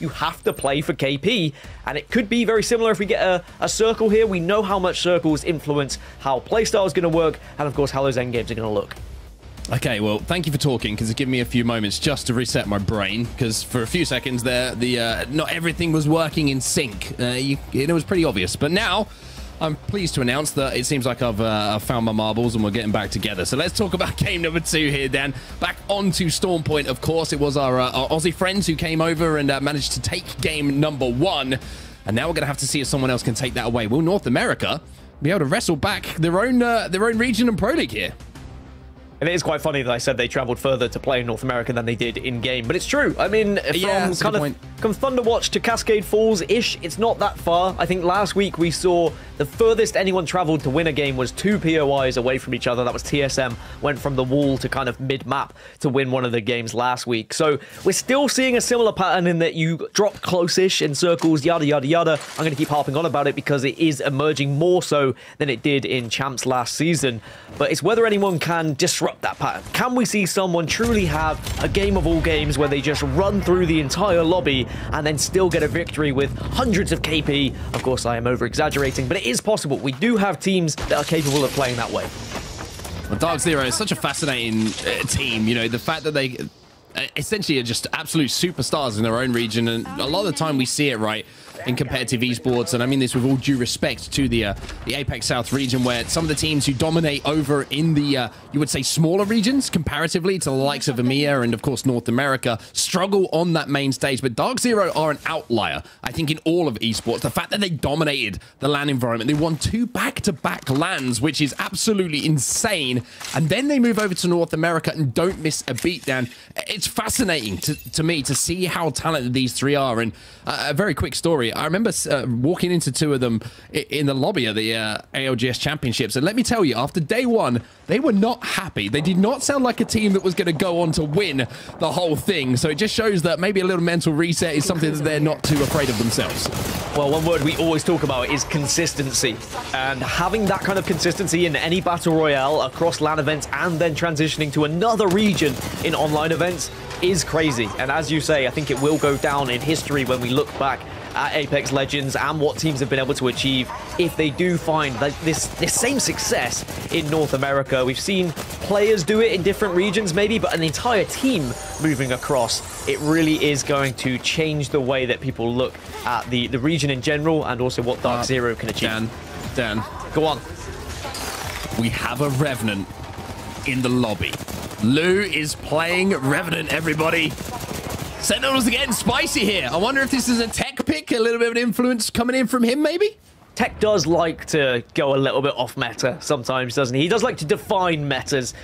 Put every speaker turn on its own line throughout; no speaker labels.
you have to play for KP. And it could be very similar if we get a circle here. We know how much circles influence how playstyle is going to work, and of course how those endgames are going to look.
Okay, well, thank you for talking, because it gave me a few moments just to reset my brain, because for a few seconds there, not everything was working in sync. It was pretty obvious, but now I'm pleased to announce that it seems like I've found my marbles and we're getting back together. So let's talk about game number 2 here, Dan. Back onto Storm Point, of course. It was our Aussie friends who came over and managed to take game number 1. And now we're going to have to see if someone else can take that away. Will North America be able to wrestle back their own region and Pro League here?
And it is quite funny that I said they traveled further to play in North America than they did in-game. But it's true. I mean, from Thunderwatch to Cascade Falls-ish, it's not that far. I think last week we saw the furthest anyone traveled to win a game was 2 POIs away from each other. That was TSM, went from the wall to kind of mid-map to win one of the games last week. So we're still seeing a similar pattern in that you drop close-ish in circles, yada, yada, yada. I'm going to keep harping on about it because it is emerging more so than it did in Champs last season. But it's whether anyone can disrupt that pattern. Can we see someone truly have a game of all games where they just run through the entire lobby and then still get a victory with hundreds of KP? Of course, I am over-exaggerating, but it is possible. We do have teams that are capable of playing that way.
Well, Dark Zero is such a fascinating team. You know, the fact that they essentially are just absolute superstars in their own region, and a lot of the time we see it, right, in competitive esports, and I mean this with all due respect to the Apex South region, where some of the teams who dominate over in the, you would say, smaller regions comparatively to the likes of EMEA and, of course, North America, struggle on that main stage. But Dark Zero are an outlier, I think, in all of esports. The fact that they dominated the LAN environment, they won 2 back-to-back LANs, which is absolutely insane, and then they move over to North America and don't miss a beat down. It's fascinating to me to see how talented these 3 are. And a very quick story. I remember walking into 2 of them in the lobby of the ALGS Championships, and let me tell you, after day 1, they were not happy. They did not sound like a team that was going to go on to win the whole thing. So it just shows that maybe a little mental reset is something that they're not too afraid of themselves.
Well, one word we always talk about is consistency. And having that kind of consistency in any battle royale across LAN events and then transitioning to another region in online events is crazy. And as you say, I think it will go down in history when we look back at Apex Legends and what teams have been able to achieve if they do find this same success in North America. We've seen players do it in different regions maybe, but an entire team moving across, it really is going to change the way that people look at the region in general and also what Dark Zero can achieve.
Dan.
Go on.
We have a Revenant in the lobby. Lou is playing Revenant, everybody. Sentinels are getting spicy here. I wonder if this is a tech pick, a little bit of an influence coming in from him, maybe?
Tech does like to go a little bit off meta sometimes, doesn't he? He does like to define metas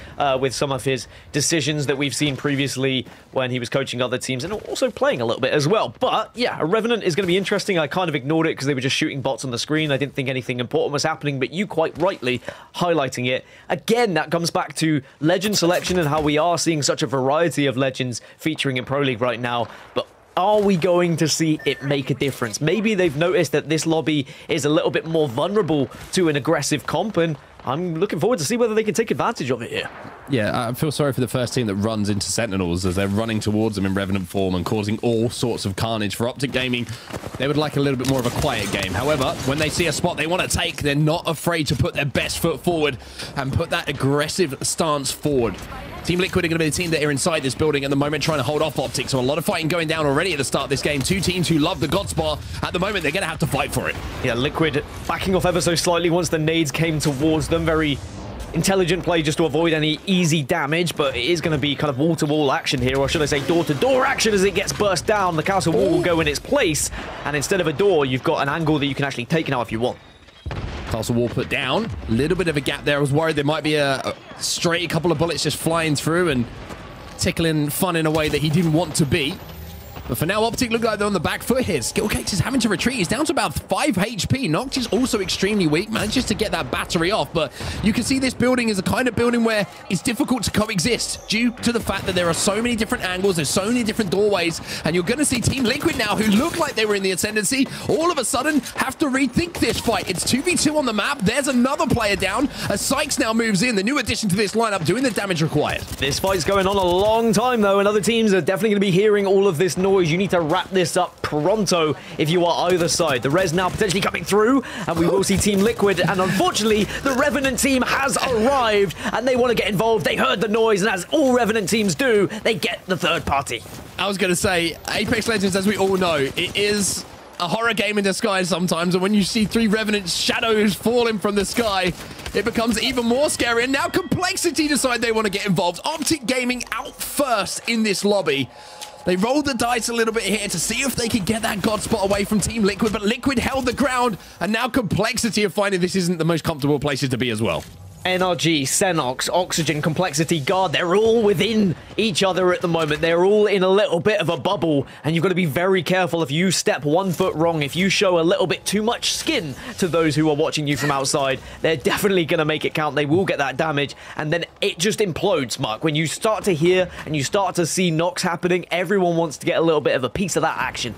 with some of his decisions that we've seen previously when he was coaching other teams and also playing a little bit as well. But yeah, a Revenant is going to be interesting. I kind of ignored it because they were just shooting bots on the screen. I didn't think anything important was happening, but you quite rightly highlighting it. Again, that comes back to legend selection and how we are seeing such a variety of legends featuring in Pro League right now. But are we going to see it make a difference? Maybe they've noticed that this lobby is a little bit more vulnerable to an aggressive comp, and I'm looking forward to see whether they can take advantage of it here.
Yeah, I feel sorry for the first team that runs into Sentinels as they're running towards them in Revenant form and causing all sorts of carnage. For Optic Gaming, they would like a little bit more of a quiet game. However, when they see a spot they want to take, they're not afraid to put their best foot forward and put that aggressive stance forward. Team Liquid are going to be the team that are inside this building at the moment, trying to hold off Optic. So a lot of fighting going down already at the start of this game. 2 teams who love the God Spar. At the moment, they're going to have to fight for it. Yeah,
Liquid backing off ever so slightly once the nades came towards them. Very intelligent play just to avoid any easy damage, but it is going to be kind of wall-to-wall action here, or should I say door-to-door action as it gets burst down. The castle wall will go in its place, and instead of a door, you've got an angle that you can actually take now if you want.
Castle wall put down. A little bit of a gap there. I was worried there might be a straight couple of bullets just flying through and tickling Fun in a way that he didn't want to be. But for now, Optic look like they're on the back foot here. Skillcakes is having to retreat. He's down to about 5 HP. Noct is also extremely weak. Manages to get that battery off. But you can see this building is a kind of building where it's difficult to coexist due to the fact that there are so many different angles. There's so many different doorways. And you're going to see Team Liquid now, who look like they were in the ascendancy, all of a sudden have to rethink this fight. It's 2v2 on the map. There's another player down. As Sykes now moves in, the new addition to this lineup, doing the damage required.
This fight's going on a long time, though, and other teams are definitely going to be hearing all of this noise noise. You need to wrap this up pronto if you are either side. The res now potentially coming through, and we will see Team Liquid. And unfortunately, the Revenant team has arrived, and they want to get involved. They heard the noise, and as all Revenant teams do, they get the third party.
I was going to say, Apex Legends, as we all know, it is a horror game in disguise sometimes, and when you see 3 Revenant shadows falling from the sky, it becomes even more scary. And now Complexity decide they want to get involved. Optic Gaming out first in this lobby. They rolled the dice a little bit here to see if they could get that God spot away from Team Liquid, but Liquid held the ground, and now Complexity are finding this isn't the most comfortable places to be as well.
NRG, Xenox, Oxygen, Complexity, Guard, they're all within each other at the moment. They're all in a little bit of a bubble, and you've got to be very careful if you step 1 foot wrong, if you show a little bit too much skin to those who are watching you from outside. They're definitely going to make it count. They will get that damage, and then it just implodes, Mark. When you start to hear and you start to see knocks happening, everyone wants to get a little bit of a piece of that action.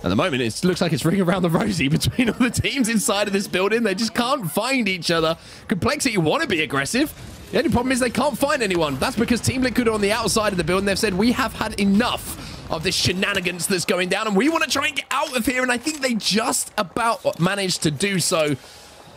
At the moment, it looks like it's ringing around the rosy between all the teams inside of this building. They just can't find each other. Complexity want to be aggressive. The only problem is they can't find anyone. That's because Team Liquid are on the outside of the building. They've said, we have had enough of this shenanigans that's going down, and we want to try and get out of here. And I think they just about managed to do so.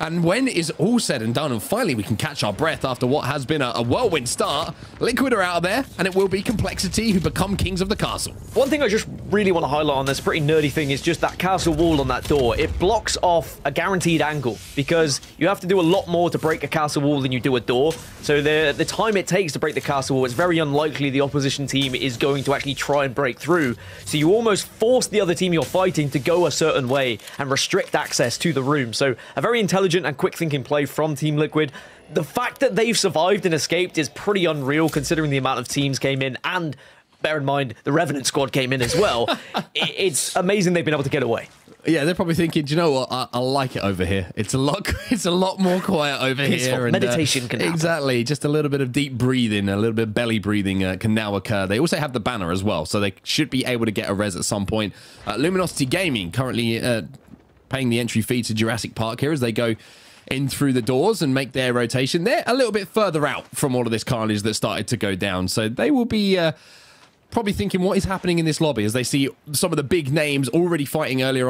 And when is all said and done, and finally we can catch our breath after what has been a whirlwind start, Liquid are out of there, and it will be Complexity who become kings of the castle.
One thing I just really want to highlight on this pretty nerdy thing is just that castle wall on that door. It blocks off a guaranteed angle, because you have to do a lot more to break a castle wall than you do a door. So the time it takes to break the castle wall, it's very unlikely the opposition team is going to actually try and break through. So you almost force the other team you're fighting to go a certain way and restrict access to the room. So a very intelligent and quick thinking play from Team Liquid. The fact that they've survived and escaped is pretty unreal considering the amount of teams came in, and bear in mind the Revenant squad came in as well. It's amazing they've been able to get away.
Yeah, they're probably thinking, do you know what? I like it over here. It's a lot more quiet over here.
And, meditation can happen.
Exactly. Just a little bit of deep breathing, a little bit of belly breathing can now occur. They also have the banner as well, so they should be able to get a res at some point. Luminosity Gaming currently paying the entry fee to Jurassic Park here as they go in through the doors and make their rotation. They're a little bit further out from all of this carnage that started to go down, so they will be probably thinking what is happening in this lobby as they see some of the big names already fighting early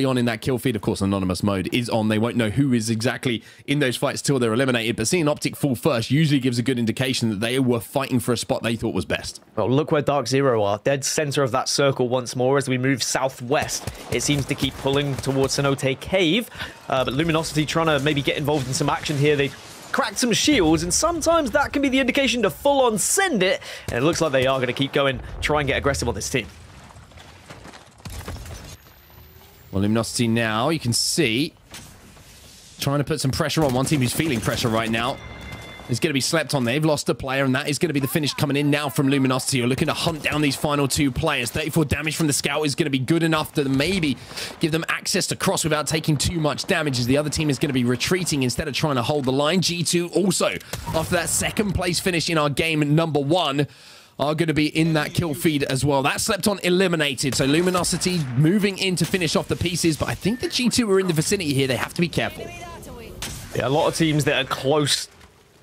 on in that kill feed. Of course, anonymous mode is on. They won't know who is exactly in those fights till they're eliminated, but seeing Optic fall first usually gives a good indication that they were fighting for a spot they thought was best.
Well, look where Dark Zero are, dead center of that circle once more as we move southwest. It seems to keep pulling towards Cenote Cave, but Luminosity trying to maybe get involved in some action here. They cracked some shields, and sometimes that can be the indication to full-on send it, and it looks like they are going to keep going, try and get aggressive on this team.
Well, Luminosity now, you can see, trying to put some pressure on. One team who's feeling pressure right now is going to be slept on. They've lost a player, and that is going to be the finish coming in now from Luminosity. You're looking to hunt down these final 2 players. 34 damage from the scout is going to be good enough to maybe give them access to cross without taking too much damage, as the other team is going to be retreating instead of trying to hold the line. G2 also, after that second place finish in our game number 1, are going to be in that kill feed as well. That slept on eliminated, so Luminosity moving in to finish off the pieces, but I think the G2 are in the vicinity here. They have to be careful.
Yeah, a lot of teams that are close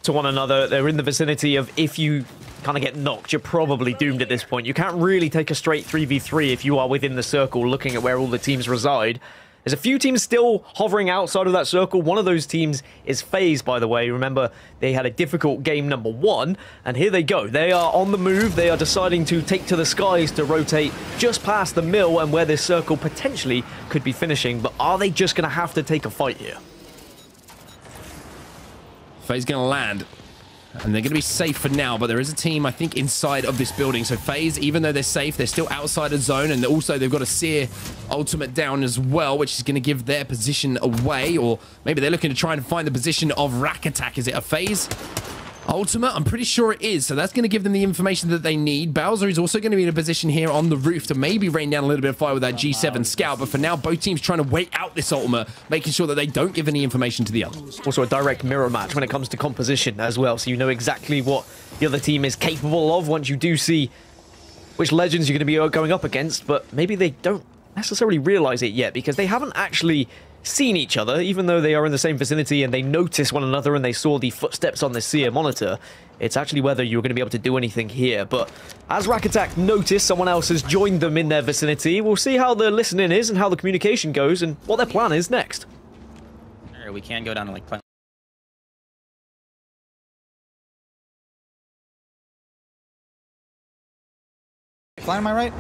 to one another, they're in the vicinity of, if you kind of get knocked, you're probably doomed at this point. You can't really take a straight 3v3 if you are within the circle looking at where all the teams reside. There's a few teams still hovering outside of that circle. One of those teams is FaZe, by the way. Remember, they had a difficult game number 1, and here they go. They are on the move. They are deciding to take to the skies to rotate just past the mill and where this circle potentially could be finishing. But are they just going to have to take a fight here?
FaZe going to land, and they're going to be safe for now, but there is a team, I think, inside of this building. So FaZe, even though they're safe, they're still outside of zone, and also they've got a Seer ultimate down as well, which is going to give their position away, or maybe they're looking to try and find the position of Rack Attack. Is it a FaZe ultimate? I'm pretty sure it is, so that's going to give them the information that they need. Bowser is also going to be in a position here on the roof to maybe rain down a little bit of fire with that G7 scout, but for now both teams trying to wait out this ultimate, making sure that they don't give any information to the other.
Also a direct mirror match when it comes to composition as well, so you know exactly what the other team is capable of once you do see which legends you're going to be going up against, but maybe they don't necessarily realize it yet because they haven't actually seen each other, even though they are in the same vicinity and they notice one another and they saw the footsteps on the Seer monitor. It's actually whether you're going to be able to do anything here. But as Rack Attack notice someone else has joined them in their vicinity, we'll see how the listening is and how the communication goes and what their plan is next.
We can go down to like...
Flying on my right?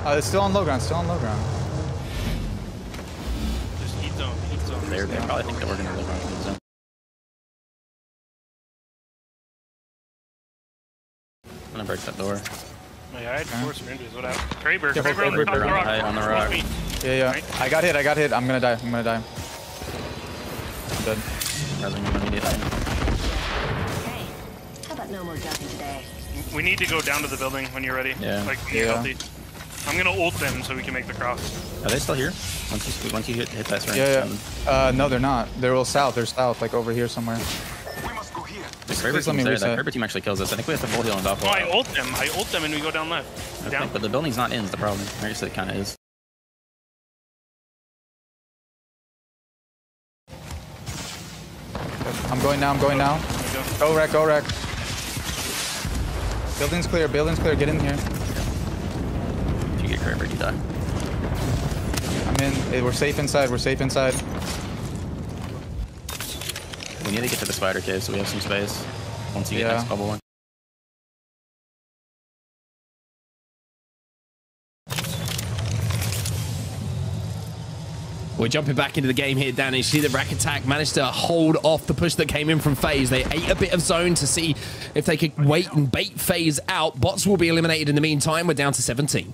Oh, it's still on low ground, still on low ground.
There's heat zone, heat zone.
They probably think that we're gonna live on heat zone. I'm gonna break that door.
Yeah, I had force ranges. What happened? Kraber,
Yeah,
Kraber on the top of the rock.
On the rock.
Yeah.
Right.
I got hit. I'm gonna die. I'm dead.
Rather than immediately.
Hey, how about no more jumping today?
We need to go down to the building when you're ready.
Yeah.
Like, healthy. I'm gonna ult them so we can make the cross.
Are they still here? Once you hit that range.
Yeah. No, they're not. They're all south. They're south, like over here somewhere.
The Kraber team's there. That Kraber team actually kills us. I think we have to full heal on top.
Oh, I ult them and we go down left.
I
Down.
think, but the building's not in is the problem. I guess it kind of is.
I'm going now. Go wreck. Building's clear. Get in here.
If you get Kraber, you die.
I'm in. Hey, we're safe inside.
We need to get to the spider cave so we have some space. Once you get next bubble one.
We're jumping back into the game here, Danny. You see that Rack Attack managed to hold off the push that came in from FaZe. They ate a bit of zone to see if they could wait and bait FaZe out. Bots will be eliminated in the meantime. We're down to 17.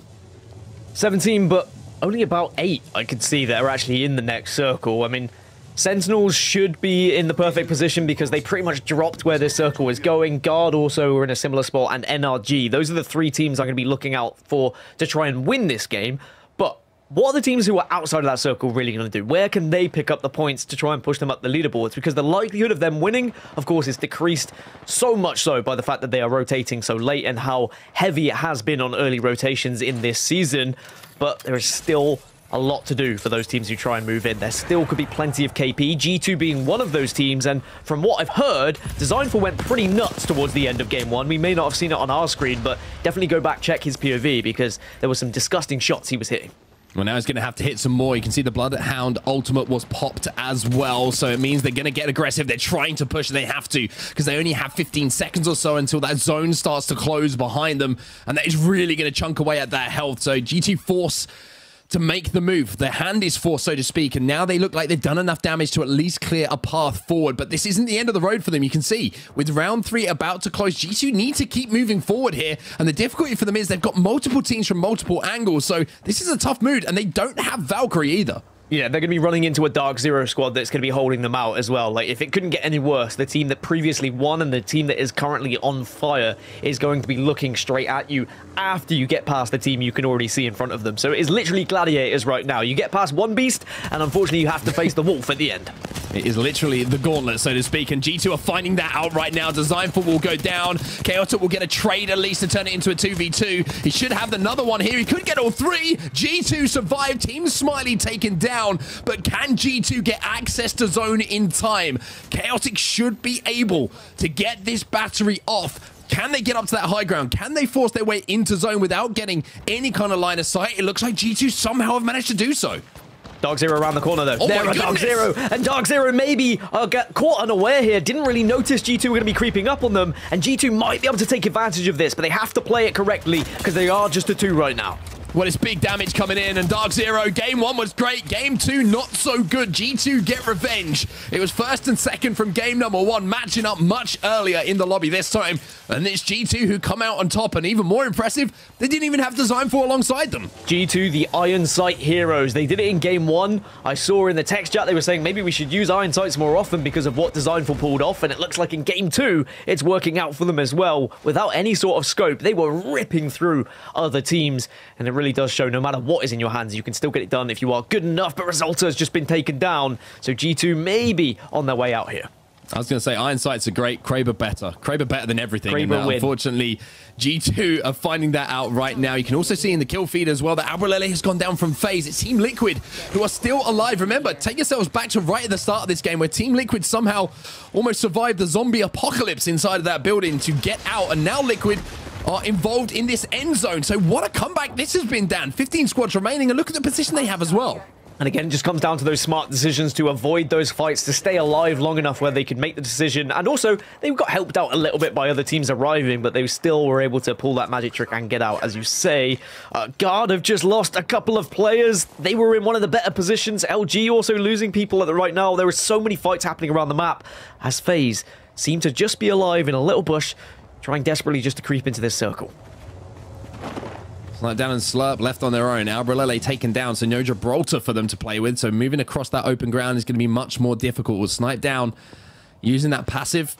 17, but only about 8 I could see that are actually in the next circle. I mean, Sentinels should be in the perfect position because they pretty much dropped where this circle is going. Guard also were in a similar spot, and NRG. Those are the 3 teams I'm going to be looking out for to try and win this game. But what are the teams who are outside of that circle really going to do? Where can they pick up the points to try and push them up the leaderboards? Because the likelihood of them winning, of course, is decreased so much so by the fact that they are rotating so late and how heavy it has been on early rotations in this season. But there is still a lot to do for those teams who try and move in. There still could be plenty of KP, G2 being one of those teams, and from what I've heard, Designful went pretty nuts towards the end of Game 1. We may not have seen it on our screen, but definitely go back, check his POV, because there were some disgusting shots he was hitting.
Well, now he's going to have to hit some more. You can see the Bloodhound ultimate was popped as well, so it means they're going to get aggressive. They're trying to push, and they have to, because they only have 15 seconds or so until that zone starts to close behind them, and that is really going to chunk away at that health. So G2 force to make the move. Their hand is forced, so to speak, and now they look like they've done enough damage to at least clear a path forward. But this isn't the end of the road for them. You can see with round 3 about to close, G2 need to keep moving forward here, and the difficulty for them is they've got multiple teams from multiple angles, so this is a tough mood, and they don't have Valkyrie either.
Yeah, they're going to be running into a Dark Zero squad that's going to be holding them out as well. Like, if it couldn't get any worse, the team that previously won and the team that is currently on fire is going to be looking straight at you after you get past the team you can already see in front of them. So it is literally gladiators right now. You get past one beast, and unfortunately you have to face the wolf at the end.
It is literally the gauntlet, so to speak, and G2 are finding that out right now. Designful will go down. Chaotic will get a trade at least to turn it into a 2v2. He should have another one here. He could get all 3. G2 survived. Team Smiley taken down, but can G2 get access to zone in time? Chaotic should be able to get this battery off. Can they get up to that high ground? Can they force their way into zone without getting any kind of line of sight? It looks like G2 somehow have managed to do so.
Dark Zero around the corner, though.
Oh
there are Dark Zero, and Dark Zero maybe get caught unaware here. Didn't really notice G2 were going to be creeping up on them, and G2 might be able to take advantage of this, but they have to play it correctly because they are just a 2 right now.
Well, it's big damage coming in, and Dark Zero, game 1 was great. Game 2, not so good. G2 get revenge. It was first and second from game number 1, matching up much earlier in the lobby this time. And it's G2 who come out on top, and even more impressive, they didn't even have Designful alongside them.
G2, the Iron Sight heroes. They did it in game 1. I saw in the text chat they were saying maybe we should use Iron Sights more often because of what Designful pulled off, and it looks like in game 2, it's working out for them as well. Without any sort of scope, they were ripping through other teams, and it really does show no matter what is in your hands, you can still get it done if you are good enough, but Resulta has just been taken down, so G2 may be on their way out here.
I was going to say Iron Sights are great. Kraber better. Kraber better than everything.
Kraber win.
Unfortunately, G2 are finding that out right now. You can also see in the kill feed as well that Abralele has gone down from FaZe. It's Team Liquid who are still alive. Remember, take yourselves back to right at the start of this game where Team Liquid somehow almost survived the zombie apocalypse inside of that building to get out. And now Liquid are involved in this end zone. So what a comeback this has been, Dan. 15 squads remaining, and look at the position they have as well.
And again, it just comes down to those smart decisions to avoid those fights, to stay alive long enough where they could make the decision. And also, they got helped out a little bit by other teams arriving, but they still were able to pull that magic trick and get out, as you say. Guard have just lost a couple of players. They were in one of the better positions. LG also losing people at the right now. There were so many fights happening around the map as FaZe seem to just be alive in a little bush, trying desperately just to creep into this circle.
Down and Slurp left on their own. Albralele taken down, so no Gibraltar for them to play with. So moving across that open ground is going to be much more difficult. We'll snipe down using that passive,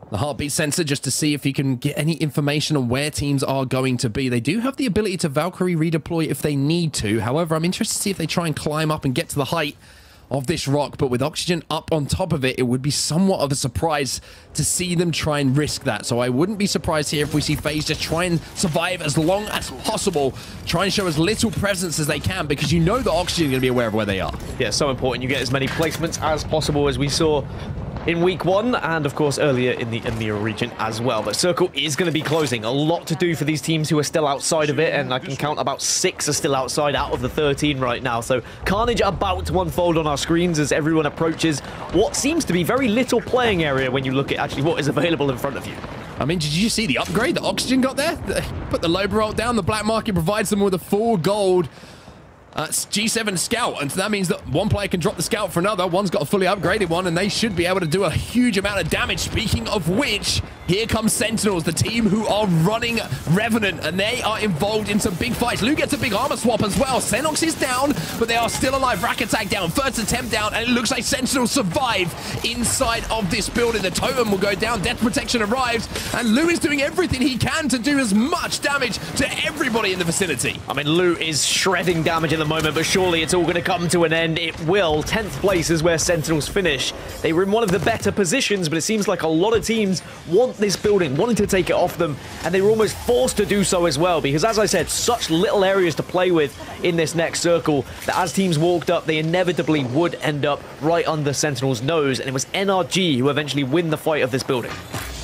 the heartbeat sensor, just to see if he can get any information on where teams are going to be. They do have the ability to Valkyrie redeploy if they need to. However, I'm interested to see if they try and climb up and get to the height of this rock, but with Oxygen up on top of it, it would be somewhat of a surprise to see them try and risk that. So I wouldn't be surprised here if we see FaZe just try and survive as long as possible, try and show as little presence as they can, because you know the Oxygen is going to be aware of where they are.
Yeah, so important. You get as many placements as possible, as we saw in week 1, and of course earlier in the EMEA region as well. But circle is going to be closing. A lot to do for these teams who are still outside of it, and I can count about 6 are still outside out of the 13 right now. So carnage about to unfold on our screens as everyone approaches what seems to be very little playing area when you look at actually what is available in front of you.
I mean, did you see the upgrade that Oxygen got there? Put the low bolt down. The black market provides them with a full gold G7 Scout, and that means that one player can drop the Scout for another. One's got a fully upgraded one, and they should be able to do a huge amount of damage. Speaking of which, here comes Sentinels, the team who are running Revenant, and they are involved in some big fights. Lou gets a big armor swap as well. Xenox is down, but they are still alive. Rack attack down, first attempt down, and it looks like Sentinels survive inside of this building. The totem will go down, death protection arrives, and Lou is doing everything he can to do as much damage to everybody in the vicinity.
I mean, Lou is shredding damage in the moment, but surely it's all going to come to an end. It will. 10th place is where Sentinels finish. They were in one of the better positions, but it seems like a lot of teams want this building, wanting to take it off them, and they were almost forced to do so as well, because as I said, such little areas to play with in this next circle that as teams walked up, they inevitably would end up right under Sentinels' nose, and it was NRG who eventually win the fight of this building.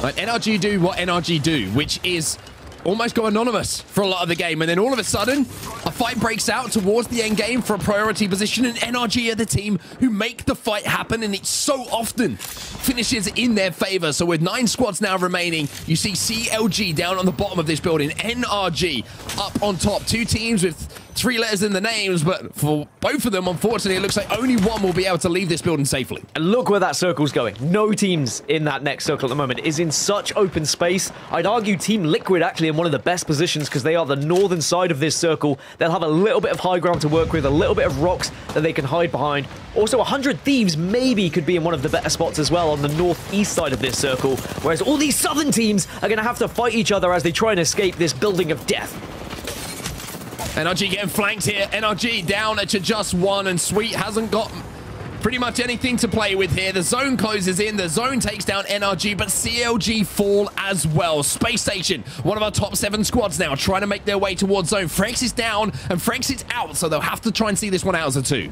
Right, NRG do what NRG do, which is almost go anonymous for a lot of the game, and then all of a sudden a fight breaks out towards the end game for a priority position, and NRG are the team who make the fight happen, and it so often finishes in their favor. So with 9 squads now remaining, you see CLG down on the bottom of this building, NRG up on top. 2 teams with 3 letters in the names, but for both of them, unfortunately, it looks like only one will be able to leave this building safely.
And look where that circle's going. No teams in that next circle at the moment. It is in such open space. I'd argue Team Liquid actually in one of the best positions because they are the northern side of this circle. They'll have a little bit of high ground to work with, a little bit of rocks that they can hide behind. Also, 100 Thieves maybe could be in one of the better spots as well on the northeast side of this circle, whereas all these southern teams are going to have to fight each other as they try and escape this building of death.
NRG getting flanked here. NRG down to just 1, and Sweet hasn't got pretty much anything to play with here. The zone closes in. The zone takes down NRG, but CLG fall as well. Space Station, one of our top 7 squads now, trying to make their way towards zone. Frex is down, and Frex is out, so they'll have to try and see this one out as a 2.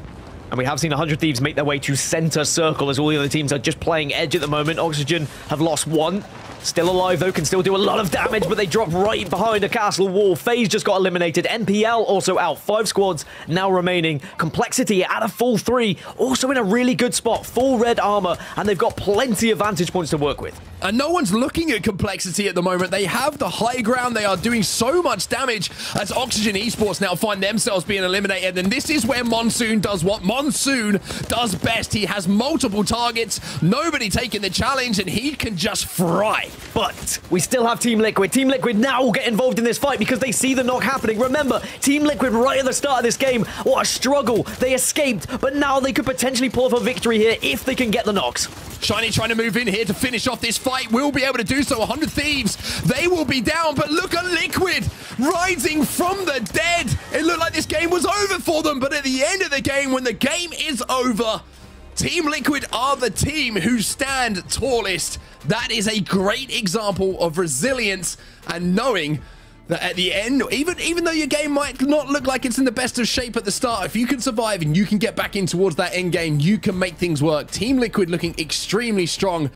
And we have seen 100 Thieves make their way to center circle as all the other teams are just playing edge at the moment. Oxygen have lost 1. Still alive, though, can still do a lot of damage, but they drop right behind a castle wall. FaZe just got eliminated. NPL also out. 5 squads now remaining. Complexity at a full 3. Also in a really good spot. Full red armor, and they've got plenty of vantage points to work with.
And no one's looking at Complexity at the moment. They have the high ground. They are doing so much damage as Oxygen Esports now find themselves being eliminated. And this is where Monsoon does what Monsoon does best. He has multiple targets, nobody taking the challenge, and he can just fry.
But we still have Team Liquid. Team Liquid now will get involved in this fight because they see the knock happening. Remember, Team Liquid right at the start of this game, what a struggle. They escaped, but now they could potentially pull off a victory here if they can get the knocks.
Shiny trying to move in here to finish off this fight. Will be able to do so. 100 Thieves, they will be down, but look at Liquid rising from the dead. It looked like this game was over for them, but at the end of the game, when the game is over, Team Liquid are the team who stand tallest. That is a great example of resilience and knowing that at the end, even though your game might not look like it's in the best of shape at the start, if you can survive and you can get back in towards that end game, you can make things work. Team Liquid looking extremely strong.